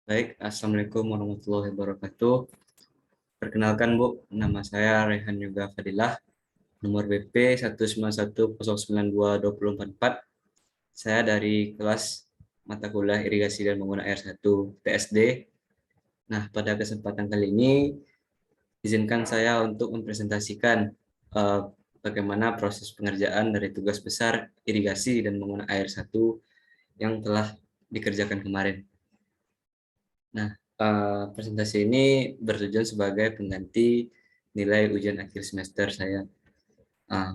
Baik, Assalamualaikum warahmatullahi wabarakatuh. Perkenalkan Bu, nama saya Rehan Yoga Fadilah, nomor BP 191091244. Saya dari kelas mata kuliah Irigasi dan Penggunaan Air 1 TSD. Nah, pada kesempatan kali ini, izinkan saya untuk mempresentasikan eh, bagaimana proses pengerjaan dari tugas besar irigasi dan penggunaan air 1 yang telah dikerjakan kemarin. Nah, presentasi ini bertujuan sebagai pengganti nilai ujian akhir semester saya.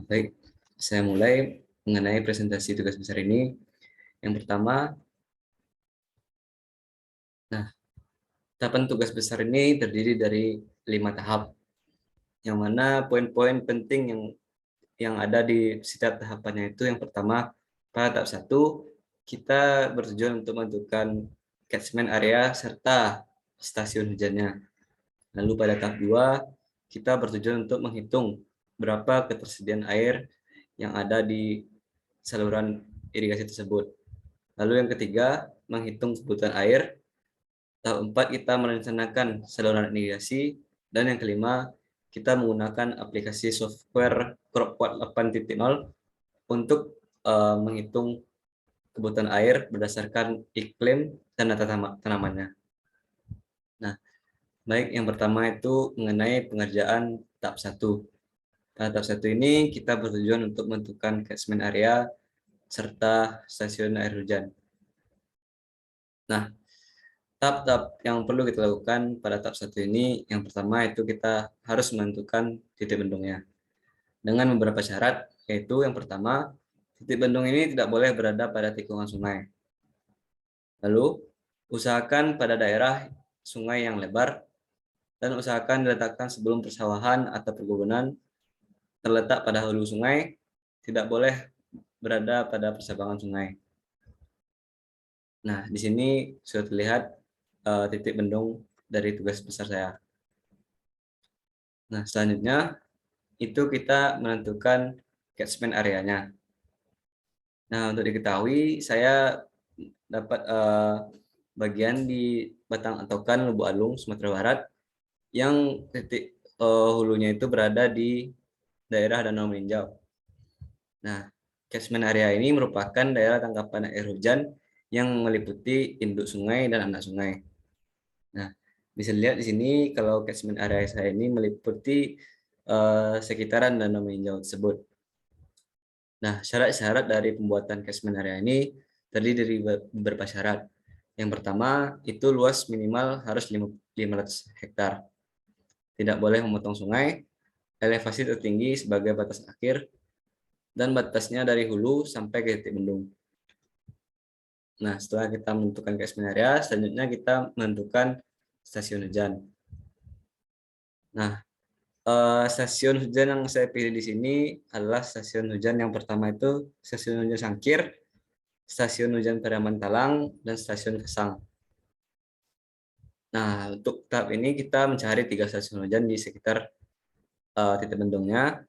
Baik, saya mulai mengenai presentasi tugas besar ini. Yang pertama, nah, tahapan tugas besar ini terdiri dari 5 tahap, yang mana poin-poin penting yang ada di setiap tahapannya itu yang pertama, pada tahap 1, kita bertujuan untuk menentukan catchment area serta stasiun hujannya. Lalu pada tahap 2, kita bertujuan untuk menghitung berapa ketersediaan air yang ada di saluran irigasi tersebut. Lalu yang ketiga, menghitung kebutuhan air. Tahap 4, kita merencanakan saluran irigasi. Dan yang kelima, kita menggunakan aplikasi software CropQuad 8.0 untuk menghitung kebutuhan air berdasarkan iklim dan data tanamannya. Nah, baik, yang pertama itu mengenai pengerjaan tahap 1. Pada tahap 1 ini kita bertujuan untuk menentukan catchment area serta stasiun air hujan. Nah, tahap-tahap yang perlu kita lakukan pada tahap 1 ini, yang pertama itu kita harus menentukan titik bendungnya dengan beberapa syarat, yaitu yang pertama, titik bendung ini tidak boleh berada pada tikungan sungai. Lalu, usahakan pada daerah sungai yang lebar dan usahakan diletakkan sebelum persawahan atau perkebunan, terletak pada hulu sungai, tidak boleh berada pada persabangan sungai. Nah, di sini sudah terlihat titik bendung dari tugas besar saya. Nah, selanjutnya itu kita menentukan catchment areanya. Nah, untuk diketahui, saya dapat bagian di Batang Atokan, Lubuk Alung, Sumatera Barat, yang titik hulunya itu berada di daerah Danau Meninjau. Nah, catchment area ini merupakan daerah tangkapan air hujan yang meliputi induk sungai dan anak sungai. Nah, bisa lihat di sini kalau catchment area saya ini meliputi sekitaran Danau Meninjau tersebut. Nah, syarat-syarat dari pembuatan catchment area ini terdiri dari beberapa syarat. Yang pertama, itu luas minimal harus 500 hektar. Tidak boleh memotong sungai, elevasi tertinggi sebagai batas akhir, dan batasnya dari hulu sampai ke titik bendung. Nah, setelah kita menentukan catchment area, selanjutnya kita menentukan stasiun hujan. Nah, stasiun hujan yang saya pilih di sini adalah stasiun hujan yang pertama itu stasiun hujan Sangkir, stasiun hujan Pariaman Talang, dan stasiun Kesang. Nah, untuk tahap ini kita mencari 3 stasiun hujan di sekitar titik bendungnya,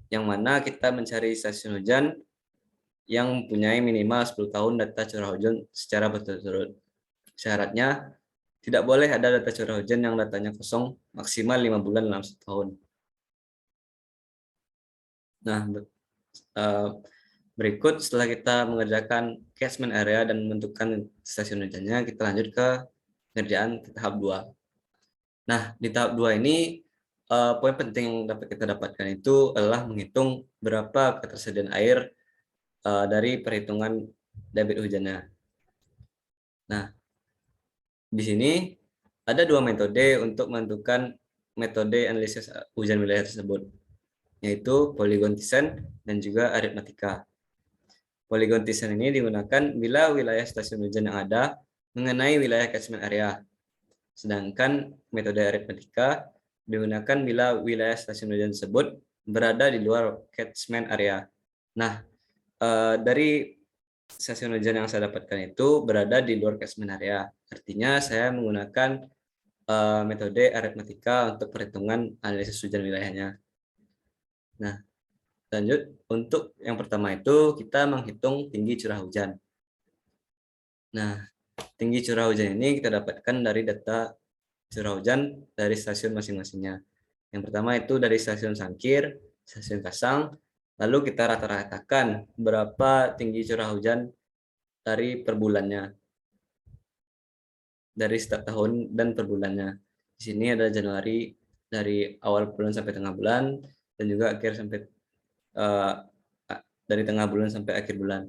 yang mana kita mencari stasiun hujan yang mempunyai minimal 10 tahun data curah hujan secara berturut-turut. Syaratnya, tidak boleh ada data curah hujan yang datanya kosong maksimal 5 bulan dalam setahun. Nah, berikut setelah kita mengerjakan catchment area dan menentukan stasiun hujannya, kita lanjut ke pengerjaan tahap 2. Nah, di tahap 2 ini poin penting yang dapat kita dapatkan itu adalah menghitung berapa ketersediaan air dari perhitungan debit hujannya. Nah, di sini ada 2 metode untuk menentukan metode analisis hujan wilayah tersebut, yaitu polygon Thiessen dan juga aritmatika. Polygon Thiessen ini digunakan bila wilayah stasiun hujan yang ada mengenai wilayah catchment area. Sedangkan metode aritmatika digunakan bila wilayah stasiun hujan tersebut berada di luar catchment area. Nah, dari stasiun hujan yang saya dapatkan itu berada di luar catchment area. Artinya saya menggunakan metode aritmatika untuk perhitungan analisis hujan wilayahnya. Nah, lanjut untuk yang pertama itu kita menghitung tinggi curah hujan. Nah, tinggi curah hujan ini kita dapatkan dari data curah hujan dari stasiun masing-masingnya. Yang pertama itu dari stasiun Sangkir, stasiun Kasang, lalu kita rata-ratakan berapa tinggi curah hujan dari per bulannya, dari setiap tahun dan per bulannya. Di sini ada Januari dari awal bulan sampai tengah bulan, dan juga akhir sampai uh, dari tengah bulan sampai akhir bulan.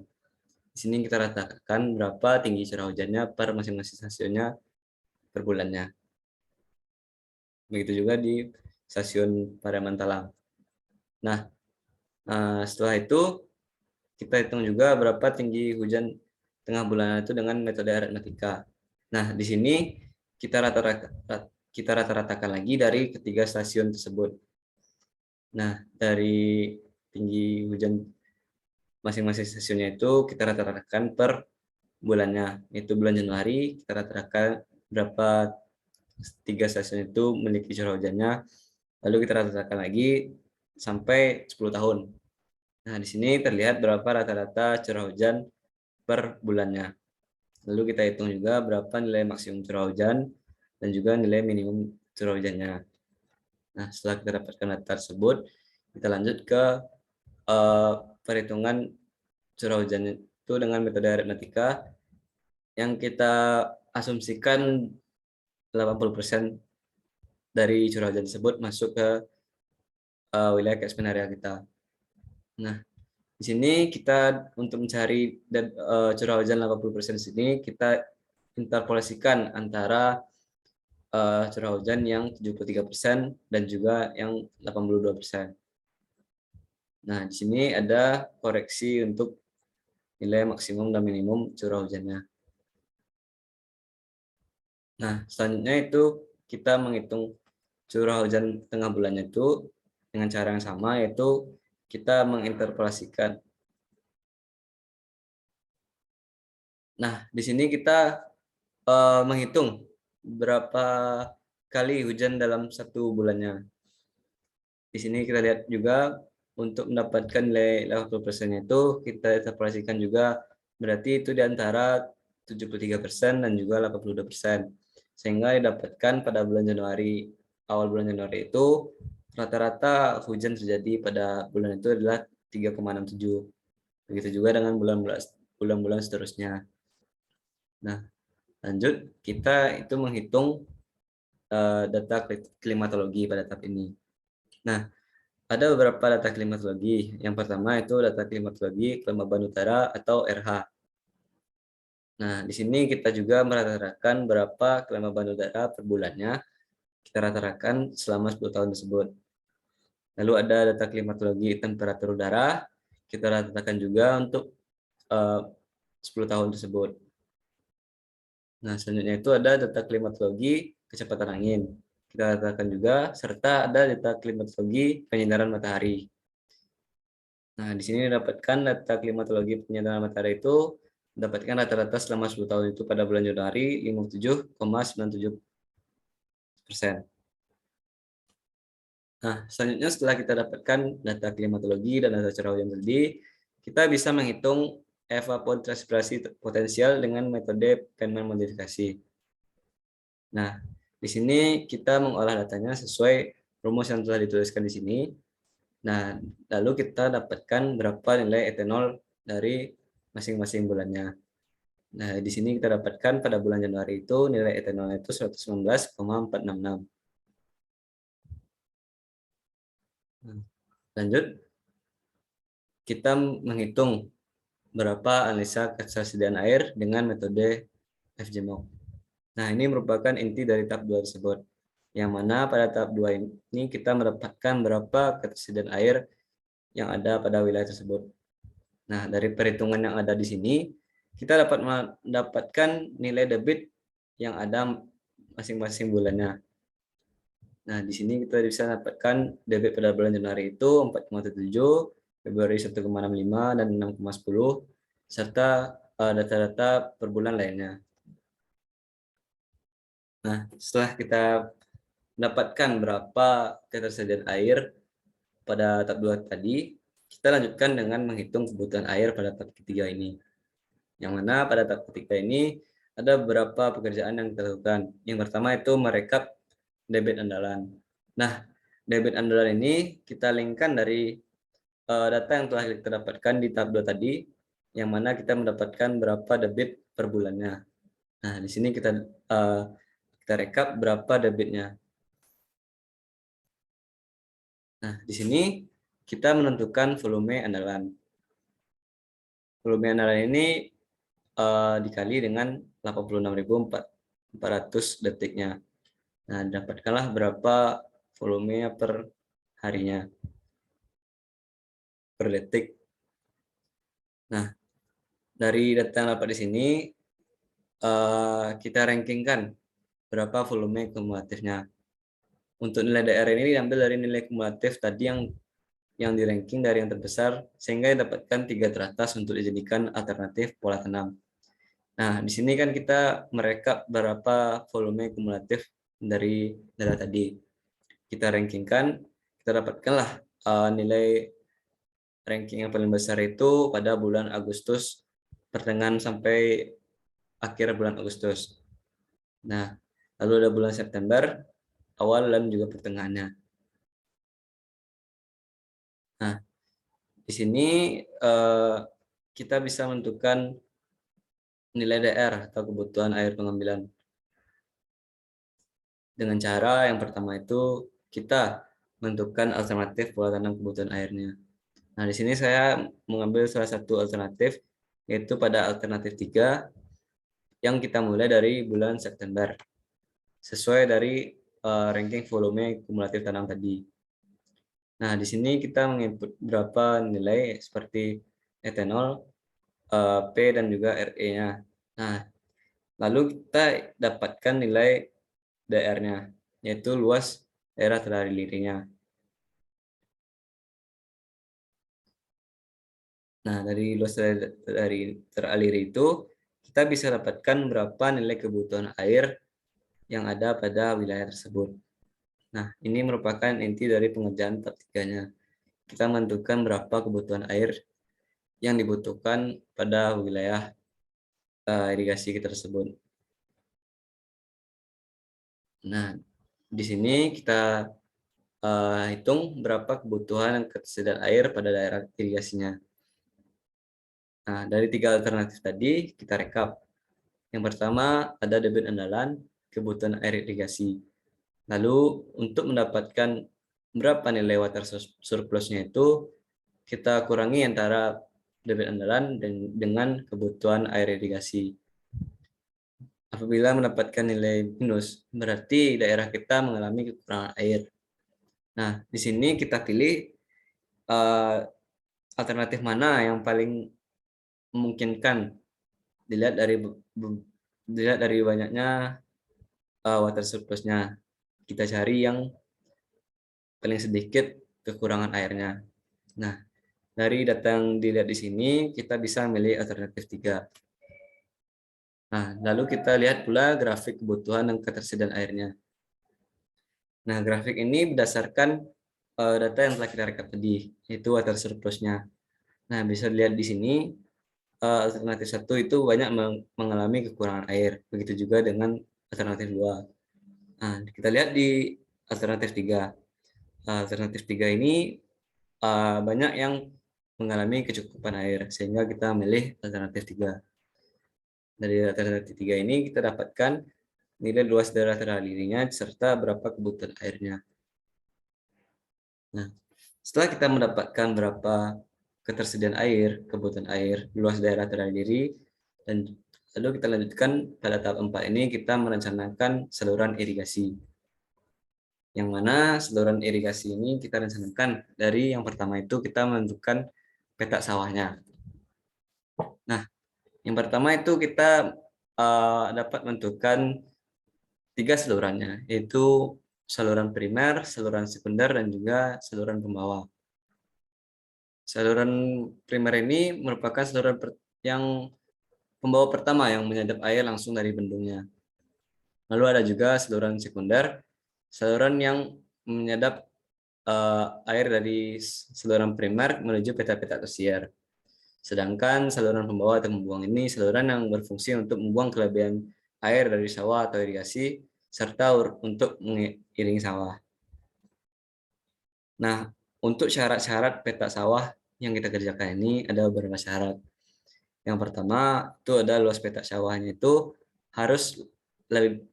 Di sini kita ratakan berapa tinggi curah hujannya per masing-masing stasiunnya per bulannya. Begitu juga di stasiun Pariaman Talang. Nah, setelah itu kita hitung juga berapa tinggi hujan tengah bulan itu dengan metode aritmatika. Nah, di sini kita rata-ratakan lagi dari ketiga stasiun tersebut. Nah, dari tinggi hujan masing-masing stasiunnya itu kita rata-ratakan per bulannya. Itu bulan Januari kita rata-ratakan berapa tiga stasiun itu memiliki curah hujannya. Lalu kita rata-ratakan lagi sampai 10 tahun. Nah, di sini terlihat berapa rata-rata curah hujan per bulannya. Lalu kita hitung juga berapa nilai maksimum curah hujan dan juga nilai minimum curah hujannya. Nah, setelah kita dapatkan data tersebut, kita lanjut ke perhitungan curah hujan itu dengan metode aritmatika yang kita asumsikan 80% dari curah hujan tersebut masuk ke wilayah catchment area kita. Nah, di sini kita untuk mencari curah hujan 80% di sini kita interpolasikan antara curah hujan yang 73% dan juga yang 82%. Nah, di sini ada koreksi untuk nilai maksimum dan minimum curah hujannya. Nah, selanjutnya itu kita menghitung curah hujan tengah bulannya itu dengan cara yang sama, yaitu kita menginterpolasikan. Nah, di sini kita menghitung berapa kali hujan dalam satu bulannya. Di sini kita lihat juga untuk mendapatkan nilai 80% itu kita interpolasikan juga, berarti itu di antara 73% dan juga 82%. Sehingga didapatkan pada bulan Januari, awal bulan Januari itu rata-rata hujan terjadi pada bulan itu adalah 3,67. Begitu juga dengan bulan-bulan seterusnya. Nah, lanjut kita itu menghitung data klimatologi pada tahap ini. Nah, ada beberapa data klimatologi. Yang pertama itu data klimatologi kelembaban utara atau RH. Nah, di sini kita juga merata-ratakan berapa kelembaban udara per bulannya. Kita rata-ratakan selama 10 tahun tersebut. Lalu ada data klimatologi temperatur udara. Kita rata-ratakan juga untuk 10 tahun tersebut. Nah, selanjutnya itu ada data klimatologi kecepatan angin. Kita rata-ratakan juga, serta ada data klimatologi penyinaran matahari. Nah, di sini dapatkan data klimatologi penyinaran matahari itu mendapatkan rata-rata selama 10 tahun itu pada bulan Januari 57,97%. Nah, selanjutnya setelah kita dapatkan data klimatologi dan data curah hujan tadi, kita bisa menghitung evapotranspirasi potensial dengan metode Feynman modifikasi. Nah, di sini kita mengolah datanya sesuai rumus yang telah dituliskan di sini. Nah, lalu kita dapatkan berapa nilai etanol dari masing-masing bulannya. Nah, di sini kita dapatkan pada bulan Januari itu nilai etanolnya itu 119,466. Lanjut, kita menghitung berapa analisa ketersediaan air dengan metode FGMOC. Nah, ini merupakan inti dari tahap 2 tersebut. Yang mana pada tahap 2 ini kita mendapatkan berapa ketersediaan air yang ada pada wilayah tersebut. Nah, dari perhitungan yang ada di sini, kita dapat mendapatkan nilai debit yang ada masing-masing bulannya. Nah, di sini kita bisa dapatkan debit pada bulan Januari itu 4,7, Februari 1,65, dan 6,10, serta data-data per bulan lainnya. Nah, setelah kita mendapatkan berapa ketersediaan air pada tahap 2 tadi, kita lanjutkan dengan menghitung kebutuhan air pada tahap ketiga ini. Yang mana pada tahap ketiga ini ada beberapa pekerjaan yang kita lakukan. Yang pertama itu merekap debit andalan. Nah, debit andalan ini kita linkkan dari data yang telah kita dapatkan di tab 2 tadi, yang mana kita mendapatkan berapa debit per bulannya. Nah, di sini kita rekap berapa debitnya. Nah, di sini kita menentukan volume andalan. Volume andalan ini dikali dengan 86.400 detiknya. Nah, dapatkanlah berapa volumenya per harinya, per detik. Nah, dari data yang dapat di sini, kita rankingkan berapa volume kumulatifnya. Untuk nilai DR ini diambil dari nilai kumulatif tadi yang di ranking dari yang terbesar, sehingga didapatkan 3 teratas untuk dijadikan alternatif pola tanam. Nah, di sini kan kita merekap berapa volume kumulatif dari data tadi. Kita rankingkan, kita dapatkanlah nilai ranking yang paling besar itu pada bulan Agustus, pertengahan sampai akhir bulan Agustus. Nah, lalu ada bulan September, awal dan juga pertengahannya. Nah, di sini kita bisa menentukan nilai DR atau kebutuhan air pengambilan. Dengan cara yang pertama itu kita menentukan alternatif pola tanam kebutuhan airnya. Nah, di sini saya mengambil salah satu alternatif, yaitu pada alternatif 3 yang kita mulai dari bulan September, sesuai dari ranking volume kumulatif tanam tadi. Nah, di sini kita menginput berapa nilai seperti etanol, P dan juga RE-nya. Nah, lalu kita dapatkan nilai DR-nya, yaitu luas daerah teralirinya. Nah, dari luas dari teraliri itu, kita bisa dapatkan berapa nilai kebutuhan air yang ada pada wilayah tersebut. Nah, ini merupakan inti dari pengerjaan tab 3-nya. Kita menentukan berapa kebutuhan air yang dibutuhkan pada wilayah irigasi tersebut. Nah, di sini kita hitung berapa kebutuhan ketersediaan air pada daerah irigasinya. Nah, dari 3 alternatif tadi kita rekap. Yang pertama ada debit andalan, kebutuhan air irigasi. Lalu untuk mendapatkan berapa nilai water surplusnya itu, kita kurangi antara debit andalan dengan kebutuhan air irigasi. Apabila mendapatkan nilai minus, berarti daerah kita mengalami kekurangan air. Nah, di sini kita pilih alternatif mana yang paling memungkinkan dilihat dari banyaknya water surplusnya. Kita cari yang paling sedikit kekurangan airnya. Nah, dari data yang dilihat di sini, kita bisa memilih alternatif 3. Nah, lalu kita lihat pula grafik kebutuhan dan ketersediaan airnya. Nah, grafik ini berdasarkan data yang telah kita rekap tadi, yaitu water surplusnya. Nah, bisa dilihat di sini, alternatif 1 itu banyak mengalami kekurangan air. Begitu juga dengan alternatif 2. Nah, kita lihat di alternatif 3. Alternatif 3 ini banyak yang mengalami kecukupan air, sehingga kita memilih alternatif 3. Dari alternatif 3 ini kita dapatkan nilai luas daerah teralirinya serta berapa kebutuhan airnya. Nah, setelah kita mendapatkan berapa ketersediaan air, kebutuhan air, luas daerah teraliri, dan lalu kita lanjutkan pada tahap 4 ini kita merencanakan saluran irigasi. Yang mana saluran irigasi ini kita rencanakan dari yang pertama itu kita menentukan peta sawahnya. Nah, yang pertama itu kita dapat menentukan 3 salurannya, yaitu saluran primer, saluran sekunder, dan juga saluran pembawa. Saluran primer ini merupakan saluran yang pembawa pertama yang menyedot air langsung dari bendungnya. Lalu ada juga saluran sekunder, saluran yang menyedot air dari saluran primer menuju peta-peta tersier. Sedangkan saluran pembawa atau pembuang ini saluran yang berfungsi untuk membuang kelebihan air dari sawah atau irigasi, serta untuk mengiringi sawah. Nah, untuk syarat-syarat peta sawah yang kita kerjakan ini ada beberapa syarat. Yang pertama itu ada luas peta sawahnya itu harus lebih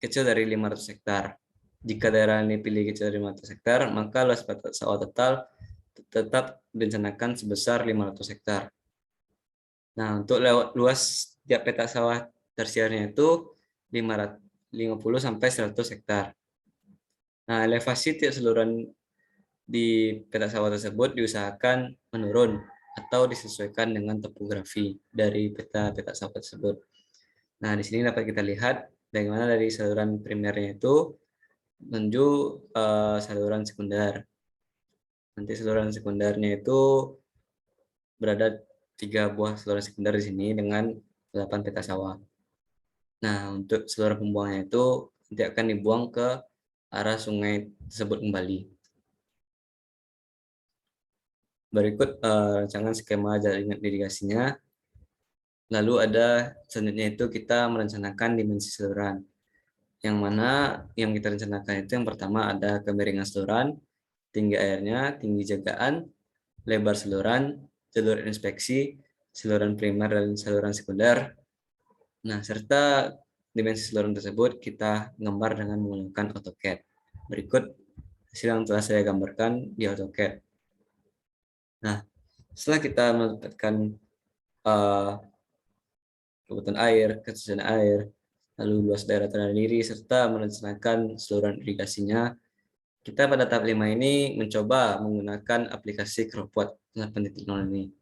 kecil dari 500 hektar. Jika daerah ini pilih kecil dari 500 hektar, maka luas peta sawah total tetap direncanakan sebesar 500 hektar. Nah, untuk luas tiap peta sawah tersiarnya itu 550 sampai 100 hektar. Nah, elevasi tiap saluran di peta sawah tersebut diusahakan menurun atau disesuaikan dengan topografi dari peta sawah tersebut. Nah, di sini dapat kita lihat bagaimana dari saluran primernya itu menuju saluran sekunder. Nanti saluran sekundernya itu berada 3 buah saluran sekunder di sini dengan 8 peta sawah. Nah, untuk saluran pembuangnya itu nanti akan dibuang ke arah sungai tersebut kembali. Berikut rancangan skema jaringan irigasinya. Lalu ada selanjutnya itu kita merencanakan dimensi saluran. Yang mana yang kita rencanakan itu yang pertama ada kemiringan saluran, tinggi airnya, tinggi jagaan, lebar saluran, jalur inspeksi, saluran primer dan saluran sekunder. Nah, serta dimensi saluran tersebut kita gambar dengan menggunakan AutoCAD. Berikut hasil yang telah saya gambarkan di AutoCAD. Nah, setelah kita mendapatkan kebutuhan air, ketersediaan air, lalu luas daerah terendam diri, serta merencanakan saluran irigasinya, kita pada tahap 5 ini mencoba menggunakan aplikasi CropWatt 8.0 ini.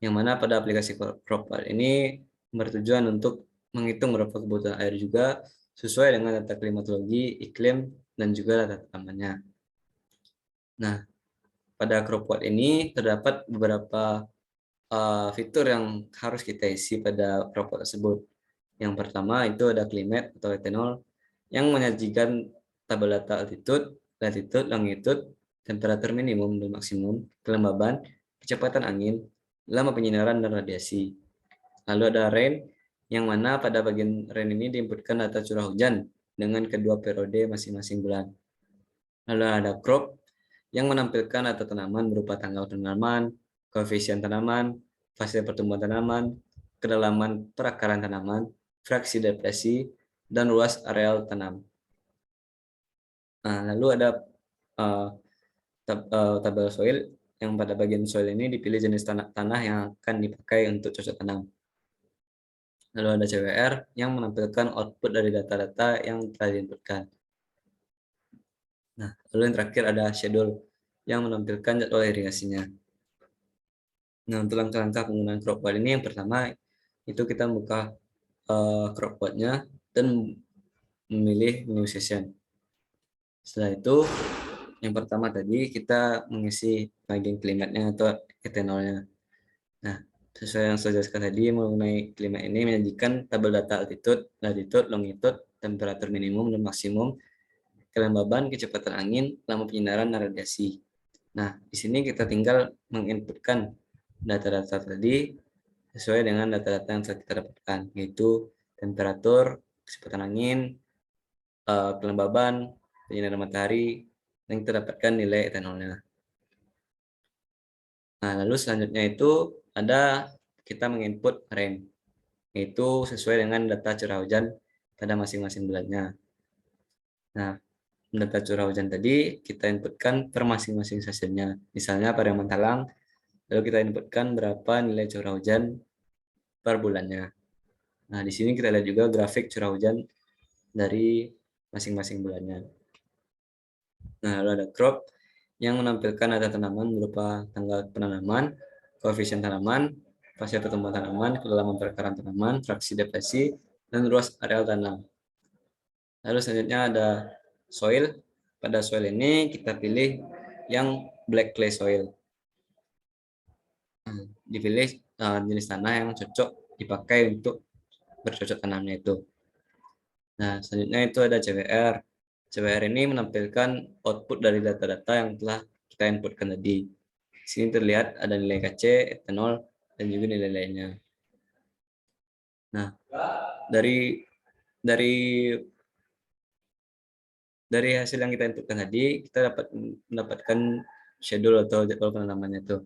Yang mana pada aplikasi CropWatt ini bertujuan untuk menghitung berapa kebutuhan air juga sesuai dengan data klimatologi, iklim, dan juga data tanamannya. Nah, pada CropWatt ini terdapat beberapa fitur yang harus kita isi pada CropWatt tersebut. Yang pertama itu ada climate atau etanol yang menyajikan tabel data altitude, latitude, longitude, temperatur minimum dan maksimum, kelembaban, kecepatan angin, lama penyinaran dan radiasi. Lalu ada rain yang mana pada bagian rain ini diinputkan data curah hujan dengan kedua periode masing-masing bulan. Lalu ada crop yang menampilkan data tanaman berupa tanggal tanaman, koefisien tanaman, fase pertumbuhan tanaman, kedalaman perakaran tanaman, fraksi depresi, dan luas areal tanam. Nah, lalu ada tabel soil yang pada bagian soil ini dipilih jenis tanah yang akan dipakai untuk cocok tanam. Lalu ada CWR yang menampilkan output dari data-data yang telah diinputkan. Nah, lalu yang terakhir ada schedule yang menampilkan jadwal irigasinya. Nah, untuk langkah-langkah penggunaan CropWatt ini yang pertama itu kita buka CropWatt-nya dan memilih new session. Setelah itu, yang pertama tadi kita mengisi bagian klimatnya atau etanolnya. Nah, sesuai yang saya jelaskan tadi mengenai klimat ini menyajikan tabel data altitude, latitude, longitude, temperatur minimum dan maksimum, kelembaban, kecepatan angin, lama penyinaran, dan radiasi. Nah, di sini kita tinggal menginputkan data-data tadi sesuai dengan data-data yang telah kita dapatkan, yaitu temperatur, kecepatan angin, kelembaban, penyinaran matahari, yang kita dapatkan nilai etanolnya. Nah, lalu selanjutnya itu ada kita menginput rain, yaitu sesuai dengan data curah hujan pada masing-masing bulannya. Nah, data curah hujan tadi kita inputkan per masing-masing stasiunnya. Misalnya pada Mantalang, lalu kita inputkan berapa nilai curah hujan per bulannya. Nah, di sini kita lihat juga grafik curah hujan dari masing-masing bulannya. Nah, lalu ada crop yang menampilkan data tanaman berupa tanggal penanaman, koefisien tanaman, fase pertumbuhan tanaman, kedalaman perakaran tanaman, fraksi depresi, dan luas areal tanam. Lalu selanjutnya ada soil. Pada soil ini kita pilih yang black clay soil. Dipilih jenis tanah yang cocok dipakai untuk bercocok tanamnya itu. Nah, selanjutnya itu ada CWR. CWR ini menampilkan output dari data-data yang telah kita inputkan tadi. Di sini terlihat ada nilai Kc, etanol, dan juga nilai lainnya. Nah, dari dari dari hasil yang kita inputkan tadi, kita dapat mendapatkan schedule atau jadwal penanamannya itu.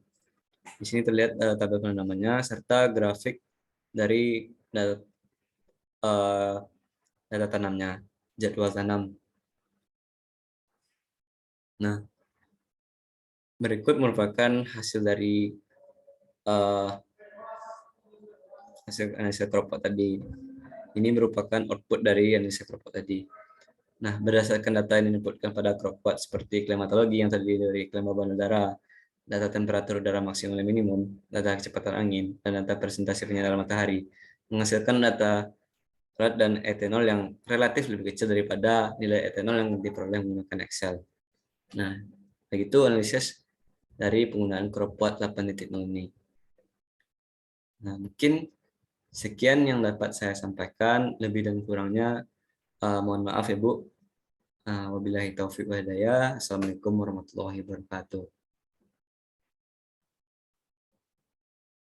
Di sini terlihat tabel penanamannya serta grafik dari data tanamnya, jadwal tanam. Nah, berikut merupakan hasil dari hasil analisa kelompok tadi. Ini merupakan output dari analisa kelompok tadi. Nah, berdasarkan data yang diinputkan pada kelompok seperti klimatologi yang terdiri dari kelembaban udara, data temperatur udara maksimal dan minimum, data kecepatan angin, dan data presentasi penyinaran matahari, menghasilkan data berat dan etanol yang relatif lebih kecil daripada nilai etanol yang diperoleh menggunakan Excel. Nah, begitu analisis dari penggunaan Cropwatt 8.0 ini. Nah, mungkin sekian yang dapat saya sampaikan. Lebih dan kurangnya mohon maaf ya Bu. Wabillahi taufiq wa hidayah. Assalamualaikum warahmatullahi wabarakatuh.